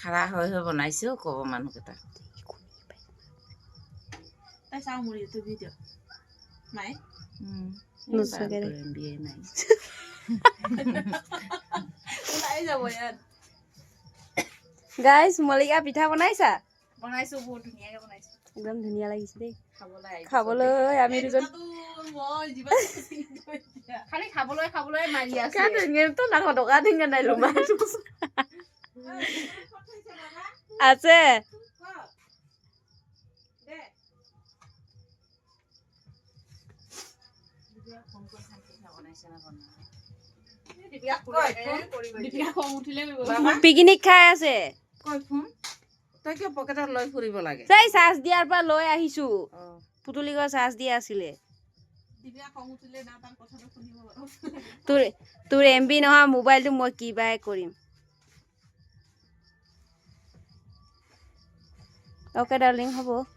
খাৰা হৈ বনাইছে ক'ব মানুহকেইটা তাই চাওঁ মোৰ ইউটিউব ভিডিঅ' মায়ে MBA নাই ওলাই যাব ইয়াত গাইজ মলিকা পিঠা বনাইছা বনাইছো বহুত ধুনীয়াকে বনাইছো একদম ধুনীয়া লাগিছে দেই খাবলৈ খাবলৈ আমি দুজন মই যিমান খালি খাবলৈ মাৰি আছে তো না টকা ঠেঙা নাই লুমা আছে পিকনিক খাই আছে কৈ ফোন তই কিয় পকেটত লৈ ফুৰিব লাগে সেই চাৰ্জ দিয়াৰ পৰা লৈ আহিছো পুতলিকৰ চাৰ্জ দিয়া আছিলে তোৰ MB নহয় মোবাইলটো মই কিবাই কৰিম অ'কে ডাৰ্লিং হ'ব